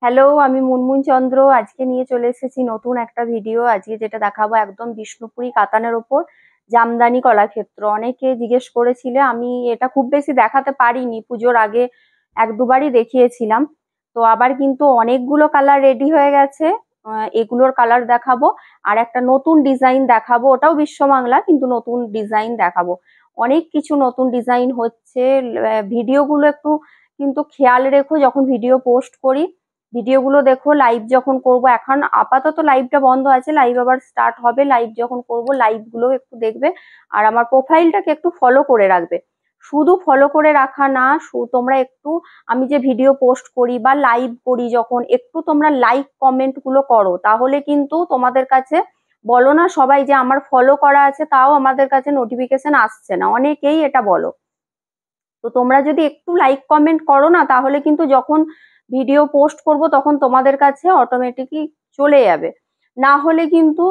Hello, আমি মুনমুন চন্দ্র। আজকে নিয়ে চলে এসেছি নতুন একটা ভিডিও। আজকে যেটা দেখাবো একদম বিষ্ণুপুরি কাতানের ওপর জামদানি কলাক্ষেত্র। অনেকে জিজ্ঞেস করেছিলে, আমি এটা খুব বেশি দেখাতে পারিনি, পুজোর আগে এক দুবারই দেখিয়েছিলাম। তো আবার কিন্তু অনেকগুলো কালার রেডি হয়ে গেছে। এগুলোর কালার দেখাবো, আর একটা নতুন ডিজাইন দেখাবো, ওটাও বিশ্ববাংলা কিন্তু নতুন ডিজাইন দেখাবো। অনেক কিছু নতুন ডিজাইন হচ্ছে। ভিডিওগুলো একটু কিন্তু খেয়াল রেখো যখন ভিডিও পোস্ট করি। ভিডিওগুলো দেখো, লাইভ যখন করব, এখন আপাতত লাইভটা বন্ধ আছে, লাইভ আবার স্টার্ট হবে। লাইভ যখন করব লাইভগুলো একটু দেখবে, আর আমার প্রোফাইলটাকে একটু ফলো করে রাখবে। শুধু ফলো করে রাখা না, তোমরা একটু, আমি যে ভিডিও পোস্ট করি বা লাইভ করি যখন, একটু তোমরা লাইক কমেন্ট গুলো করো, তাহলে কিন্তু তোমাদের কাছে, বলো না সবাই যে আমার ফলো করা আছে তাও আমাদের কাছে নোটিফিকেশন আসছে না, অনেকেই এটা বলো। তো তোমরা যদি একটু লাইক কমেন্ট করো না, তাহলে কিন্তু যখন ভিডিও পোস্ট করব তখন তোমাদের কাছে অটোমেটিকই চলে যাবে। না হলে কিন্তু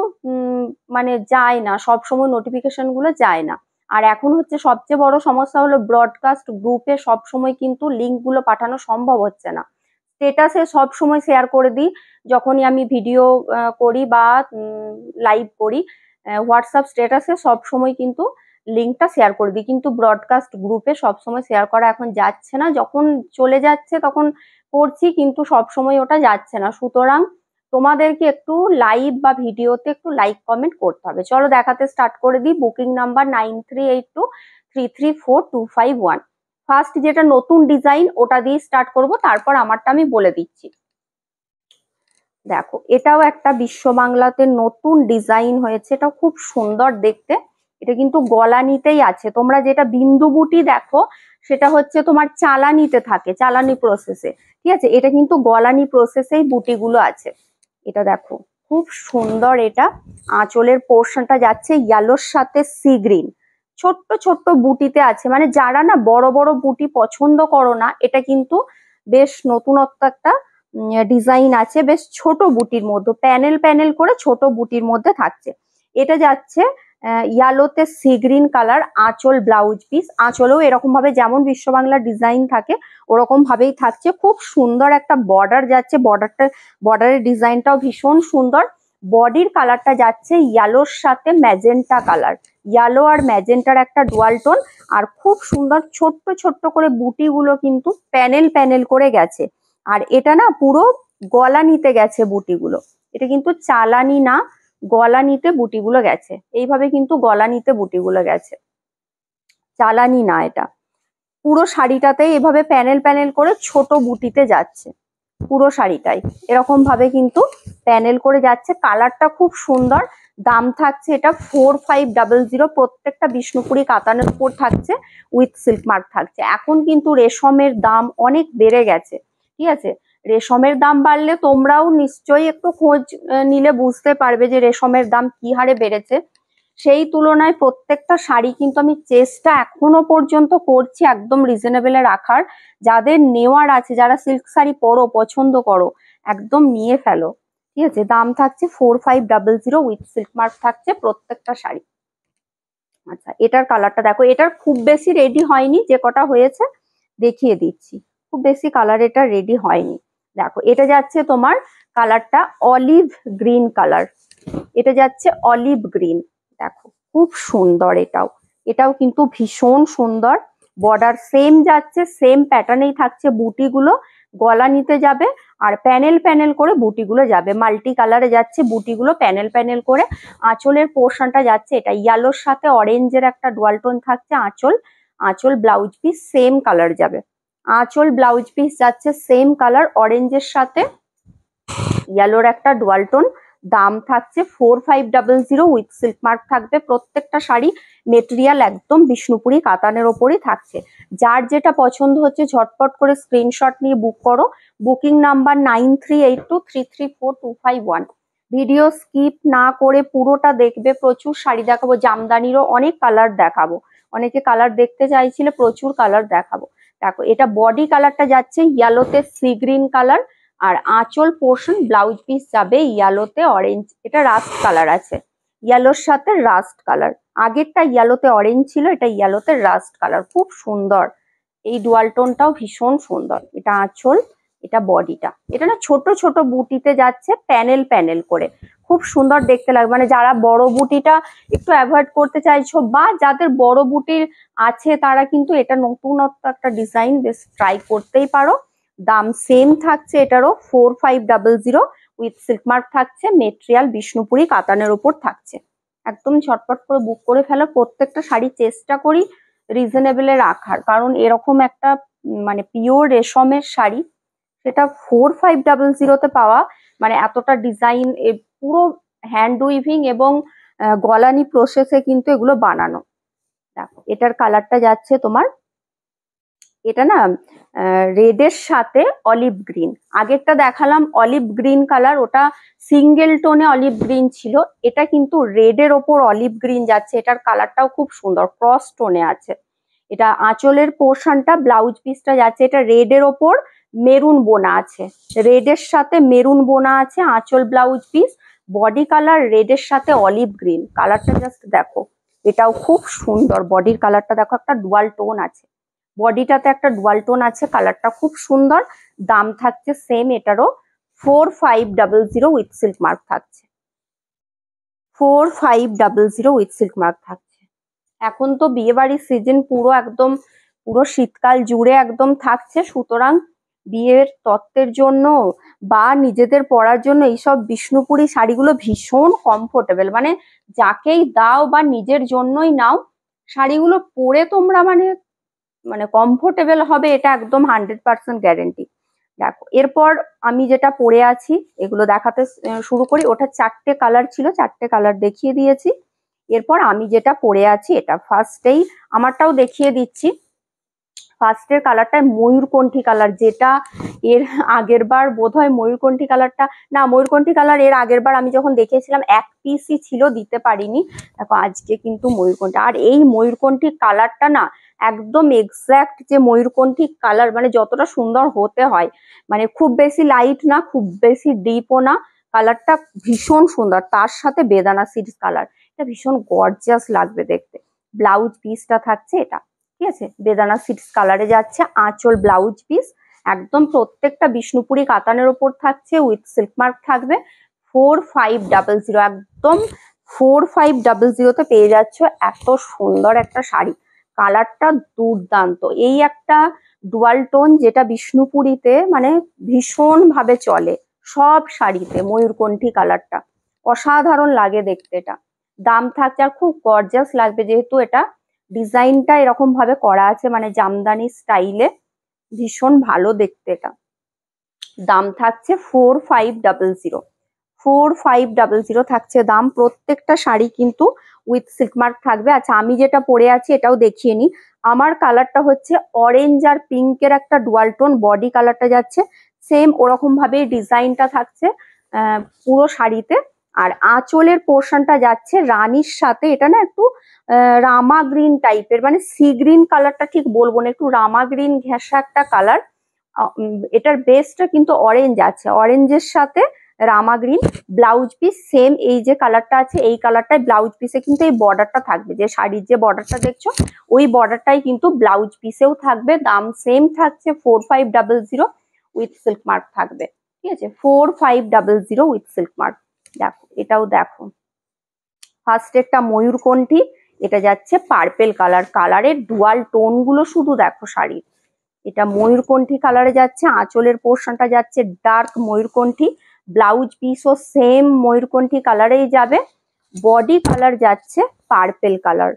মানে যায় না, সব সময় নোটিফিকেশন গুলো যায় না। আর এখন হচ্ছে সবচেয়ে বড় সমস্যা হলো, ব্রডকাস্ট গ্রুপে সব সময় কিন্তু লিঙ্ক গুলো পাঠানো সম্ভব হচ্ছে না। স্টেটাসে সব সময় শেয়ার করে দিই যখনই আমি ভিডিও করি বা লাইভ করি। হোয়াটসঅ্যাপ স্টেটাসে সব সময় কিন্তু লিঙ্কটা শেয়ার করে দিই, কিন্তু ব্রডকাস্ট গ্রুপে সবসময় শেয়ার করা এখন যাচ্ছে না। যখন চলে যাচ্ছে তখন করছি, কিন্তু সবসময় ওটা যাচ্ছে না। সুতরাং তোমাদেরকে একটু লাইভ বা ভিডিওতে একটু লাইক কমেন্ট করতে হবে। চলো দেখাতে স্টার্ট করে দিই। Booking number 9382334251। ফার্স্ট যেটা নতুন ডিজাইন ওটা দিয়ে স্টার্ট করব, তারপর আমারটা আমি বলে দিচ্ছি। দেখো, এটাও একটা বিশ্ববাংলাতে নতুন ডিজাইন হয়েছে, এটা খুব সুন্দর দেখতে। এটা কিন্তু গলানিতেই আছে। তোমরা যেটা বিন্দু বুটি দেখো, সেটা হচ্ছে তোমার চালানিতে থাকে, চালানি প্রসেসে। ঠিক আছে, এটা কিন্তু গলানি প্রসেসেই বুটিগুলো আছে। এটা দেখো, খুব সুন্দর। এটা আঁচলের পোর্শনটা যাচ্ছে ইয়েলোর সাথে সি গ্রিন, ছোট্ট ছোট্ট বুটিতে আছে। মানে যারা না বড় বড় বুটি পছন্দ করো না, এটা কিন্তু বেশ নতুনত্ব একটা ডিজাইন আছে। বেশ ছোট বুটির মধ্যে, প্যানেল প্যানেল করে ছোট বুটির মধ্যে থাকছে। এটা যাচ্ছে ইয়ালোতে সি গ্রিন কালার। আঁচল ব্লাউজ পিস, আঁচলেও এরকম ভাবে যেমন বিশ্ববাংলার ডিজাইন থাকে ওরকম ভাবেই থাকছে। খুব সুন্দর একটা বর্ডার যাচ্ছে, বর্ডারের ডিজাইনটাও ভীষণ সুন্দর। বডির কালারটা যাচ্ছে ইয়েলোর সাথে ম্যাজেন্টা কালার, ইয়েলো আর ম্যাজেন্টার একটা ডুয়াল টোন। আর খুব সুন্দর ছোট্ট ছোট্ট করে বুটিগুলো কিন্তু প্যানেল প্যানেল করে গেছে। আর এটা না পুরো গলা নিতে গেছে বুটিগুলো, এটা কিন্তু চালানি না, গলা নিতে বুটিগুলো গেছে। এইভাবে কিন্তু গলা নিতে বুটিগুলো গেছে, চালানি না। এটা পুরো শাড়িটাতেই এভাবে প্যানেল প্যানেল করে ছোট বুটিতে যাচ্ছে। পুরো শাড়িটাই এরকম ভাবে কিন্তু প্যানেল করে যাচ্ছে। কালারটা খুব সুন্দর। দাম থাকছে এটা 4500। প্রত্যেকটা বিষ্ণুপুরি কাতানের উপর থাকছে, উইথ সিল্ক মার্ক থাকছে। এখন কিন্তু রেশমের দাম অনেক বেড়ে গেছে। ঠিক আছে, রেশমের দাম বাড়লে তোমরাও নিশ্চয়ই একটু খোঁজ নিলে বুঝতে পারবে যে রেশমের দাম কি হারে বেড়েছে। সেই তুলনায় প্রত্যেকটা শাড়ি কিন্তু আমি চেষ্টা এখনো পর্যন্ত করছি একদম রিজনেবলে রাখার। যাদের নেওয়ার আছে, যারা সিল্ক শাড়ি পরো, পছন্দ করো, একদম নিয়ে ফেলো। ঠিক আছে, দাম থাকছে 4500, উইথ সিল্ক মার্ক থাকছে প্রত্যেকটা শাড়ি। আচ্ছা, এটার কালারটা দেখো। এটার খুব বেশি রেডি হয়নি, যে কটা হয়েছে দেখিয়ে দিচ্ছি। খুব বেশি কালার এটা রেডি হয়নি। দেখো, এটা যাচ্ছে তোমার কালারটা অলিভ গ্রিন কালার। এটা যাচ্ছে অলিভ গ্রিন। দেখো, খুব সুন্দর। এটাও এটাও কিন্তু ভীষণ সুন্দর। বর্ডার সেম যাচ্ছে, সেম প্যাটার্নেই থাকছে। বুটিগুলো গলা নিতে যাবে, আর প্যানেল প্যানেল করে বুটিগুলো যাবে। মাল্টি কালারে যাচ্ছে বুটিগুলো, প্যানেল প্যানেল করে। আঁচলের পোর্শনটা যাচ্ছে এটা ইয়েলোর সাথে অরেঞ্জের একটা ডুয়াল টোন থাকছে। আঁচল ব্লাউজ পিস সেম কালার যাবে। আঁচল ব্লাউজ পিস যাচ্ছে সেম কালার, অরেঞ্জের সাথে ইয়েলোর একটা ডুয়াল টোন। দাম থাকছে 4500, উইথ সিল্ক মার্ক থাকবে প্রত্যেকটা শাড়ি। মেটেরিয়াল একদম বিষ্ণুপুরি কাতানের ওপরই থাকছে। যার যেটা পছন্দ হচ্ছে ঝটপট করে স্ক্রিনশট নিয়ে বুক করো। Booking number 9382334251। ভিডিও স্কিপ না করে পুরোটা দেখবে। প্রচুর শাড়ি দেখাবো, জামদানিরও অনেক কালার দেখাবো। অনেকে কালার দেখতে চাইছিলে, প্রচুর কালার দেখাবো। দেখো, এটা বডি কালারটা যাচ্ছে ইয়েলোতে সি গ্রিন কালার, আর আঁচল পোর্শন ব্লাউজ পিস যাবে ইয়েলোতে অরেঞ্জ। এটা রাস্ট কালার আছে, ইয়েলোর সাথে রাস্ট কালার। আগেরটা ইয়েলোতে অরেঞ্জ ছিল, এটা ইয়েলোতে রাস্ট কালার। খুব সুন্দর, এই ডুয়াল টোনটাও ভীষণ সুন্দর। এটা আঁচল, এটা বডিটা, এটা না ছোট ছোট বুটিতে যাচ্ছে প্যানেল প্যানেল করে, খুব সুন্দর দেখতে লাগবে। মানে যারা বড় বুটিটা একটু অ্যাভয়েড করতে চাইছো বা যাদের বড় বুটির আছে তারা কিন্তু এটা নতুনত্ব একটা ডিজাইন বেশ ট্রাই করতেই পারো। দাম সেম থাকছে এটারও 4500 উইথ সিল্ক মার্ক থাকছে, মেটেরিয়াল বিষ্ণুপুরি কাতানের ওপর থাকছে। একদম ঝটপট করে বুক করে ফেলো। প্রত্যেকটা শাড়ি চেষ্টা করি রিজনেবলে রাখার, কারণ এরকম একটা মানে পিওর রেশমের শাড়ি সেটা 4500 পাওয়া, মানে এতটা ডিজাইন, পুরো হ্যান্ড উইভিং এবং গলানি প্রসেসে কিন্তু এগুলো বানানো। দেখো এটার কালারটা যাচ্ছে তোমার, এটা না রেডের সাথে অলিভ গ্রিন। আগেরটা দেখালাম অলিভ গ্রিন কালার, ওটা সিঙ্গেল টোনে অলিভ গ্রিন ছিল, এটা কিন্তু রেডের ওপর অলিভ গ্রিন যাচ্ছে। এটার কালারটাও খুব সুন্দর, ক্রস টোনে আছে। এটা আঁচলের পোর্শনটা, ব্লাউজ পিসটা যাচ্ছে এটা রেডের ওপর মেরুন বোনা আছে, রেডের সাথে মেরুন বোনা আছে আঁচল ব্লাউজ পিস। বডি কালার রেডের সাথে অলিভ গ্রিন, কালারটা জাস্ট দেখো, এটাও খুব সুন্দর। বডির কালারটা দেখো, একটা ডুয়াল টোন আছে, বডিটাতে একটা ডুয়াল টোন আছে, কালারটা খুব সুন্দর। দাম থাকছে সেম এটারও 4500 উইথ সিল্ক মার্ক থাকছে, 4500 উইথ সিল্ক মার্ক থাকছে। এখন তো বিয়ে বাড়ির সিজন পুরো একদম, পুরো শীতকাল জুড়ে একদম থাকছে, সুতরাং বিয়ের তত্ত্বের জন্য বা নিজেদের পরার জন্য এইসব বিষ্ণুপুরি শাড়িগুলো ভীষণ কমফোর্টেবল। মানে যাকেই দাও বা নিজের জন্যই নাও, শাড়িগুলো পরে তোমরা মানে মানে কমফোর্টেবল হবে, এটা একদম 100% গ্যারেন্টি। দেখো এরপর আমি যেটা পরে আছি এগুলো দেখাতে শুরু করি। ওটা 4টে কালার ছিল, 4টে কালার দেখিয়ে দিয়েছি। এরপর আমি যেটা পরে আছি এটা ফার্স্টেই আমারটাও দেখিয়ে দিচ্ছি। ফার্স্টের কালারটা ময়ূরকণ্ঠী কালার, যেটা এর আগের বার বোধহয় ময়ূরকণ্ঠী কালারটা, না ময়ূরকণ্ঠী কালার এর আগের বার আমি যখন দেখিয়েছিলাম এক পিসই ছিল, দিতে পারিনি। দেখো আজকে কিন্তু ময়ূরকণ্ঠী, আর এই ময়ূরকণ্ঠী কালারটা না একদম এক্সাক্ট যে ময়ূরকণ্ঠী কালার মানে যতটা সুন্দর হতে হয়, মানে খুব বেশি লাইট না খুব বেশি ডিপও না, কালারটা ভীষণ সুন্দর। তার সাথে বেদানা সিডস কালার, এটা ভীষণ গর্জিয়াস লাগবে দেখতে। ব্লাউজ পিসটা থাকছে এটা, ঠিক আছে, বেদানা সিডস কালারে যাচ্ছে আঁচল ব্লাউজ পিস। একদম প্রত্যেকটা বিষ্ণুপুরি কাতানের ওপর থাকছে, উইথ সিল্ক মার্ক থাকবে। 4500, একদম 4500 পেয়ে যাচ্ছ এত সুন্দর একটা শাড়ি। কালারটা দুর্দান্ত, এই একটা ডুয়াল টোন যেটা বিষ্ণুপুরিতে মানে ভীষণ ভাবে চলে সব শাড়িতে, ময়ূরকণ্ঠী কালারটা অসাধারণ লাগে দেখতে। এটা দাম থাকছে, আর খুব গর্জিয়াস লাগবে যেহেতু এটা ডিজাইনটা এরকম ভাবে করা আছে, মানে জামদানি স্টাইলে, ভীষণ ভালো দেখতে। এটা দাম থাকছে 4500, 4500 থাকছে দাম। প্রত্যেকটা শাড়ি কিন্তু উইথ সিল্ক মার্ক থাকবে। আচ্ছা আমি যেটা পরে আছি এটাও দেখিয়ে নিই। আমার কালারটা হচ্ছে অরেঞ্জ আর পিঙ্কের একটা ডুয়াল টোন, বডি কালারটা যাচ্ছে সেম ওরকম ভাবে ডিজাইনটা থাকছে পুরো শাড়িতে। আর আঁচলের পোর্শনটা যাচ্ছে রানীর সাথে, এটা না একটু রামা গ্রিন টাইপের, মানে সি গ্রিন কালারটা ঠিক বলবো না, একটু রামা গ্রিন ঘেঁষা একটা কালার। এটার বেসটা কিন্তু অরেঞ্জ আছে, অরেঞ্জের সাথে রামা গ্রিন। ব্লাউজ পিস সেম এই যে কালারটা আছে এই কালারটাই ব্লাউজ পিসে কিন্তু এই বর্ডারটা থাকবে, যে শাড়ির যে বর্ডারটা দেখছো ওই বর্ডারটাই কিন্তু ব্লাউজ পিসেও থাকবে। দাম সেম থাকছে 4500 উইথ সিল্ক মার্ক থাকবে, ঠিক আছে, 4500 উইথ সিল্ক মার্ক। দেখো এটাও দেখো, ফার্স্টেরটা ময়ূরকণ্ঠী, এটা যাচ্ছে পার্পেল কালার, কালারের ডুয়াল টোন গুলো শুধু দেখো শাড়ির। এটা ময়ূরকণ্ঠী কালারে যাচ্ছে, আঁচলের পোর্শনটা যাচ্ছে ডার্ক ময়ূরকণ্ঠী, ব্লাউজ পিসও সেম ময়ূরকণ্ঠী কালারেই যাবে। বডি কালার যাচ্ছে পার্পেল কালার,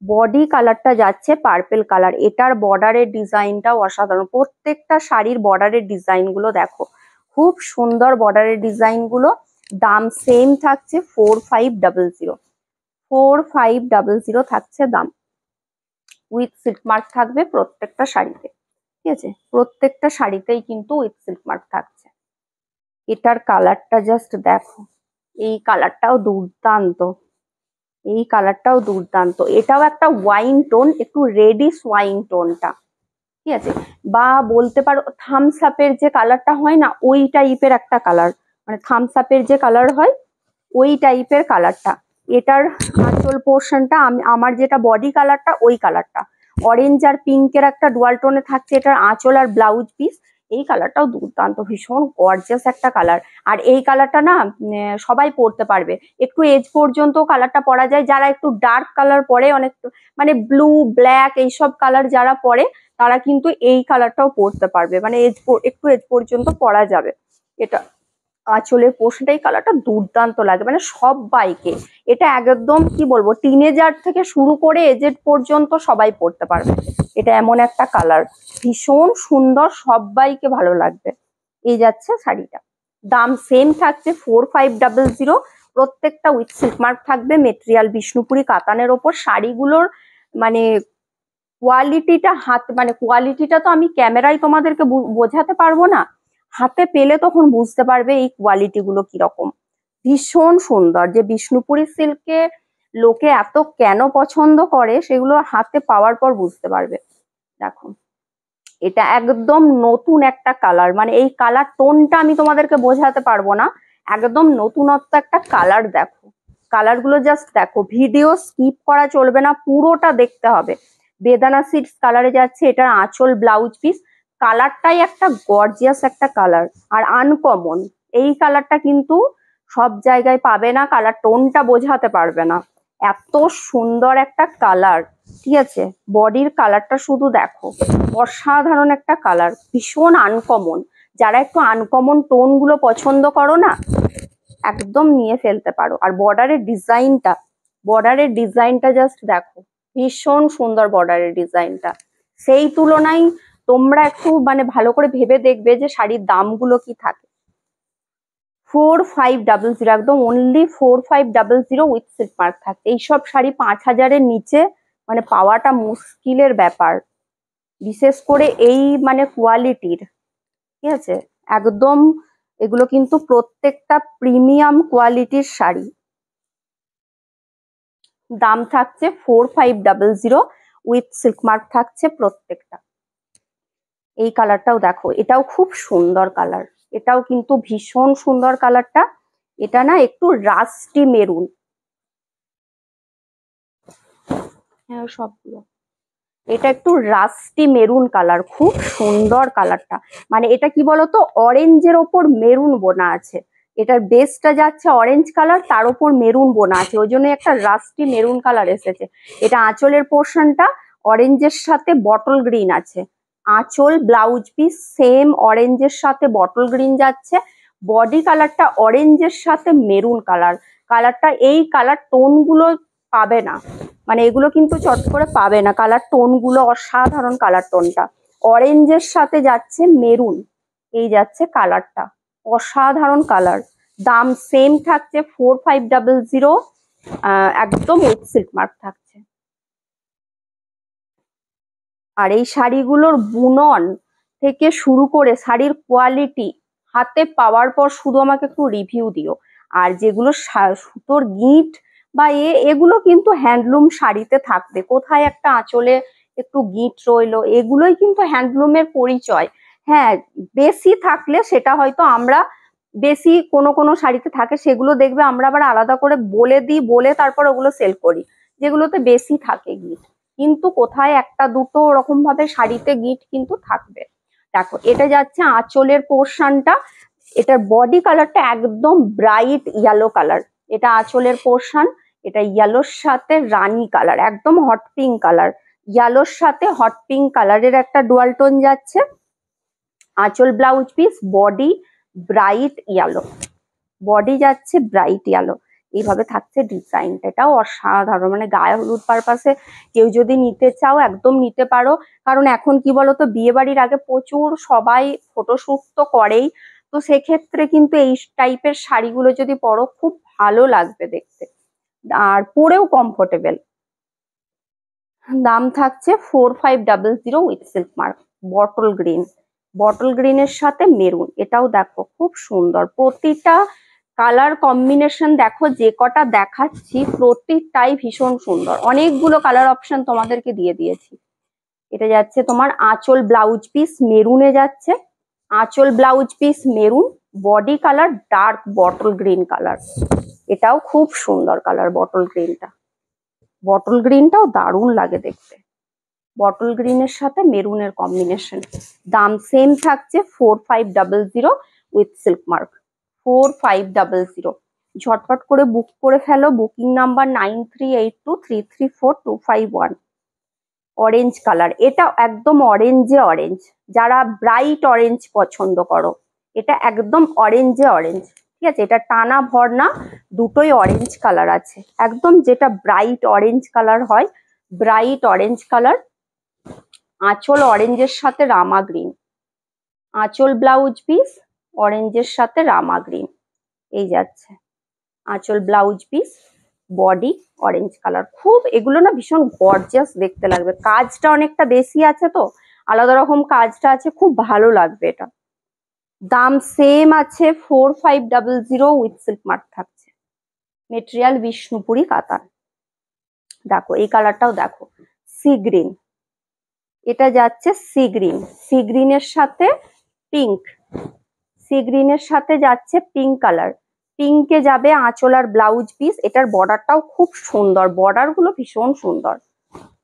বডি কালারটা যাচ্ছে পার্পেল কালার। এটার বর্ডারের ডিজাইনটাও অসাধারণ, প্রত্যেকটা শাড়ির বর্ডারের ডিজাইন গুলো দেখো, খুব সুন্দর বর্ডারের ডিজাইন গুলো। দাম সেম থাকছে 4500, 4500 থাকছে দাম, উইথ সিল্ক মার্ক থাকবে প্রত্যেকটা শাড়িতে, ঠিক আছে, প্রত্যেকটা শাড়িতেই কিন্তু উইথ সিল্ক মার্ক থাকছে। এটার কালারটা জাস্ট দেখো, এই কালারটাও দুর্দান্ত, এই কালারটাও দুর্দান্ত। এটাও একটা ওয়াইন টোন, একটু রেডিশ ওয়াইন টোনটা, ঠিক আছে, বা বলতে পারো থামস আপের যে কালারটা হয় না ওই টাইপের একটা কালার, মানে থামস আপের যে কালার হয় ওই টাইপের কালারটা। এটার আঁচল পোর্শনটা আমার যেটা বডি কালারটা ওই কালারটা, অরেঞ্জ আর পিঙ্কের একটা ডুয়াল টোনে থাকছে এটার আঁচল আর ব্লাউজ পিস। এই কালারটাও দুর্দান্ত, ভীষণ গর্জিয়াস একটা কালার। আর এই কালারটা না সবাই পরতে পারবে, একটু এজ পর্যন্ত কালারটা পরা যায়। যারা একটু ডার্ক কালার পরে, অনেক মানে ব্লু ব্ল্যাক এইসব কালার যারা পরে, তারা কিন্তু এই কালারটাও পরতে পারবে, মানে একটু এজ পর্যন্ত পরা যাবে। এটা আঁচলের পোর্শনটা, এই কালারটা দুর্দান্ত লাগে মানে সবাইকে। এটা একদম কি বলবো, টিনেজার থেকে শুরু করে এজেড পর্যন্ত সবাই পরতে পারবে। এটা এমন একটা কালার, ভীষণ সুন্দর, সবাইকে ভালো লাগবে। এই যাচ্ছে শাড়িটা, দাম সেম থাকছে 4500। প্রত্যেকটা উইথ সিল্ক মার্ক থাকবে, মেটেরিয়াল বিষ্ণুপুরি কাতানের ওপর। শাড়িগুলোর মানে কোয়ালিটিটা মানে কোয়ালিটিটা তো আমি ক্যামেরায় তোমাদেরকে বোঝাতে পারবো না, হাতে পেলে তখন বুঝতে পারবে এই কোয়ালিটি গুলো কিরকম। ভীষণ সুন্দর, যে বিষ্ণুপুরি সিল্কে লোকে এত কেন পছন্দ করে সেগুলো হাতে পাওয়ার পর বুঝতে পারবে। দেখো এটা একদম নতুন একটা কালার, মানে এই কালার টোনটা আমি তোমাদেরকে বোঝাতে পারবো না, একদম নতুনত্ব একটা কালার। দেখো কালার গুলো জাস্ট দেখো, ভিডিও স্কিপ করা চলবে না, পুরোটা দেখতে হবে। বেদানা সিডস কালারে যাচ্ছে, এটার আঁচল ব্লাউজ পিস। কালারটাই একটা গর্জিয়াস একটা কালার, আর আনকমন। এই কালারটা কিন্তু সব জায়গায় পাবে না, কালার টোনটা বোঝাতে পারবে না, এত সুন্দর একটা কালার। ঠিক আছে, বডির কালারটা শুধু দেখো, অসাধারণ একটা কালার, ভীষণ আনকমন। যারা একটু আনকমন টোন গুলো পছন্দ করো না, একদম নিয়ে ফেলতে পারো। আর বর্ডারের ডিজাইনটা জাস্ট দেখো, ভীষণ সুন্দর বর্ডারের ডিজাইনটা। সেই তুলনায় তোমরা একটু মানে ভালো করে ভেবে দেখবে যে শাড়ির দামগুলো কি থাকে। 4500, একদম অনলি 4500 উইথ সিল্ক মার্ক থাকে। এইসব শাড়ি 5000-এর নিচে মানে পাওয়াটা মুশকিলের ব্যাপার, বিশেষ করে এই মানে কোয়ালিটির। ঠিক আছে, একদম এগুলো কিন্তু প্রত্যেকটা প্রিমিয়াম কোয়ালিটির শাড়ি। দাম থাকছে 4500 উইথ সিল্ক মার্ক থাকছে প্রত্যেকটা। এই কালারটাও দেখো, এটাও খুব সুন্দর কালার, এটাও কিন্তু ভীষণ সুন্দর কালারটা। এটা না একটু রাস্টি মেরুন, হ্যাঁ সবগুলো, এটা একটু রাস্টি মেরুন কালার, খুব সুন্দর কালারটা। মানে এটা কি বলতো, অরেঞ্জের ওপর মেরুন বোনা আছে, এটার বেসটা যাচ্ছে অরেঞ্জ কালার, তার উপর মেরুন বোনা আছে, ওই জন্য একটা রাস্টি মেরুন কালার এসেছে। এটা আঁচলের পোর্শনটা অরেঞ্জের সাথে বটল গ্রিন আছে, আঁচল ব্লাউজ পিস সেম অরেঞ্জের সাথে বটল গ্রিন যাচ্ছে। বডি কালারটা অরেঞ্জের সাথে মেরুন কালার। কালারটা, এই কালার টোন গুলো পাবে না, মানে এগুলো কিন্তু চট করে পাবে না, কালার টোন গুলো অসাধারণ। কালার টোনটা অরেঞ্জের সাথে যাচ্ছে মেরুন, এই যাচ্ছে কালারটা, অসাধারণ কালার। দাম সেম থাকছে 4500, একদম উইথ সিল্ক মার্ক থাকছে। আর এই শাড়িগুলোর বুনন থেকে শুরু করে শাড়ির কোয়ালিটি হাতে পাওয়ার পর শুধু আমাকে একটু রিভিউ দিও। আর যেগুলো সুতোর গিঁট বা এগুলো কিন্তু হ্যান্ডলুম শাড়িতে থাকবে, কোথায় একটা আঁচলে একটু গিঁট রইলো, এগুলোই কিন্তু হ্যান্ডলুমের পরিচয়। হ্যাঁ, বেশি থাকলে সেটা হয়তো আমরা বেশি কোনো কোনো শাড়িতে থাকে, সেগুলো দেখবে আমরা আবার আলাদা করে বলে দিই, বলে তারপর ওগুলো সেল করি, যেগুলোতে বেশি থাকে গিঁট। কিন্তু কোথায় একটা দুটো ওরকম ভাবে শাড়িতে গিঁট কিন্তু থাকবে। দেখো এটা যাচ্ছে আঁচলের পোর্শনটা, এটার বডি কালারটা একদম ব্রাইট ইয়েলো কালার, এটা আঁচলের পোর্শন। এটা ইয়েলোর সাথে রানী কালার, একদম হট পিঙ্ক কালার, ইয়েলোর সাথে হট পিঙ্ক কালারের একটা ডুয়াল টোন যাচ্ছে। আঁচল blouse piece, body bright yellow, body যাচ্ছে ব্রাইট ইয়েলো। এইভাবে থাকছে ডিজাইনটা, এটাও অসাধারণ, মানে গায়ে হলুদ পারপাসে কেউ যদি নিতে চাও একদম নিতে পারো। কারণ এখন কি বলতো, বিয়ে বাড়ির আগে প্রচুর সবাই ফটোশুট তো করেই, তো সেক্ষেত্রে কিন্তু এই টাইপের শাড়িগুলো যদি পরো খুব ভালো লাগবে দেখতে, আর পরেও কমফোর্টেবল। দাম থাকছে 4500 with silk mark. Bottle green, bottle গ্রিনের সাথে মেরুন, এটাও দেখো খুব সুন্দর। প্রতিটা কালার কম্বিনেশন দেখো, যে কটা দেখাচ্ছি প্রতিটাই ভীষণ সুন্দর, অনেকগুলো কালার অপশন তোমাদেরকে দিয়ে দিয়েছি। এটা যাচ্ছে তোমার আঁচল ব্লাউজ পিস মেরুনে যাচ্ছে, আঁচল blouse piece maroon, body colour dark bottle green colour, এটাও খুব সুন্দর কালার। বটল গ্রিনটাও দারুণ লাগে দেখতে। বটল গ্রিনের সাথে মেরুনের কম্বিনেশন। দাম সেম থাকছে 4500 উইথ সিল্ক মার্ক। 4500। ঝটপট করে বুক করে ফেলো। Booking number 9382334251। অরেঞ্জ কালার, এটা একদম অরেঞ্জে অরেঞ্জ, যারা ব্রাইট অরেঞ্জ পছন্দ করো, এটা একদম অরেঞ্জে অরেঞ্জ। ঠিক আছে, এটা টানা ভরনা দুটোই অরেঞ্জ কালার আছে, একদম যেটা ব্রাইট অরেঞ্জ কালার হয়, ব্রাইট অরেঞ্জ কালার। আঁচল অরেঞ্জের সাথে রামা গ্রিন, আঁচল ব্লাউজ পিস অরেঞ্জের সাথে রামা গ্রিন, এই যাচ্ছে আঁচল blouse piece, body orange colour. খুব এগুলো না ভীষণ গর্জিয়াস দেখতে লাগবে, কাজটা অনেকটা বেশি আছে তো, আলাদা রকম কাজটা আছে, খুব ভালো লাগবে এটা। দাম সেম আছে 4500 উইথ সিল্ক মার্ক থাকছে। মেটেরিয়াল বিষ্ণুপুরি কাতান। দেখো এই কালারটাও দেখো, সি গ্রিন, এটা যাচ্ছে সি গ্রিন, সি গ্রিনের সাথে পিঙ্ক, সি গ্রিনের সাথে যাচ্ছে পিঙ্ক কালার, পিঙ্কে যাবে আঁচল আর ব্লাউজ পিস। এটার বর্ডারটাও খুব সুন্দর, বর্ডার গুলো ভীষণ সুন্দর।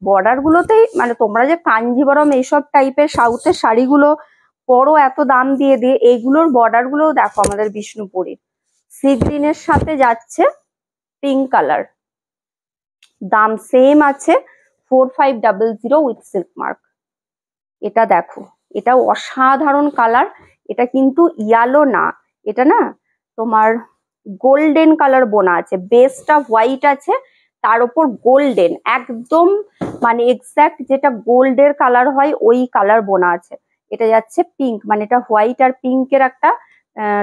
বর্ডার গুলোতেই মানে তোমরা যে কাঞ্জিবরম এইসব টাইপের সাউথের শাড়িগুলো পরো এত দাম দিয়ে দিয়ে, এইগুলোর বর্ডার গুলোও দেখো আমাদের বিষ্ণুপুরীর। সি গ্রিনের সাথে যাচ্ছে পিঙ্ক কালার। দাম সেম আছে 4500 উইথ সিল্ক মার্ক। এটা দেখো, এটাও অসাধারণ কালার। এটা কিন্তু ইয়ালো না, এটা না তোমার গোল্ডেন কালার বোনা আছে, বেসটা হোয়াইট আছে, তার উপর গোল্ডেন, একদম মানে এক্সাক্ট যেটা গোল্ডের কালার হয় ওই কালার বোনা আছে। এটা যাচ্ছে পিঙ্ক, মানে এটা হোয়াইট আর পিঙ্কের একটা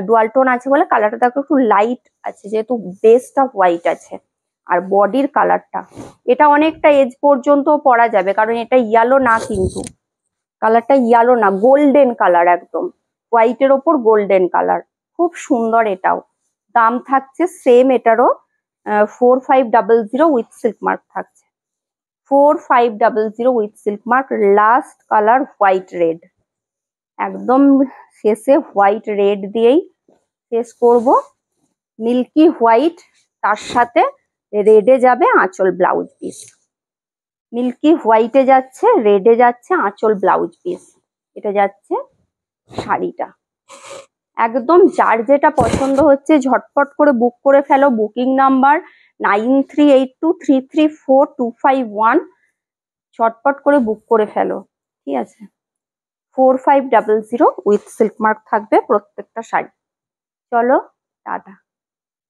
ডুয়াল টোন আছে বলে কালারটা দেখো একটু লাইট আছে, যেহেতু বেসটা হোয়াইট আছে। আর বডির কালারটা, এটা অনেকটা এজ পর্যন্ত পরা যাবে, কারণ এটা ইয়ালো না, কিন্তু কালারটা ইয়ালো না, গোল্ডেন কালার, একদম হোয়াইটের ওপর গোল্ডেন কালার, খুব সুন্দর এটাও। দাম থাকছে সেম এটারও 4500 উইথ সিল্ক মার্ক থাকছে। 4500 with silk mark. Last colour white red, একদম শেষে হোয়াইট রেড দিয়েই শেষ করব। মিল্কি হোয়াইট, তার সাথে রেডে যাবে আঁচল ব্লাউজ পিস, মিল্কি হোয়াইটে যাচ্ছে, রেডে যাচ্ছে আঁচল ব্লাউজ পিস, এটা যাচ্ছে শাড়িটা। একদম যার যেটা পছন্দ হচ্ছে ঝটপট করে বুক করে ফেলো। Booking number 9382334251। ঝটপট করে বুক করে ফেলো, ঠিক আছে। 4500 উইথ সিল্ক মার্ক থাকবে প্রত্যেকটা শাড়ি। চলো টাটা।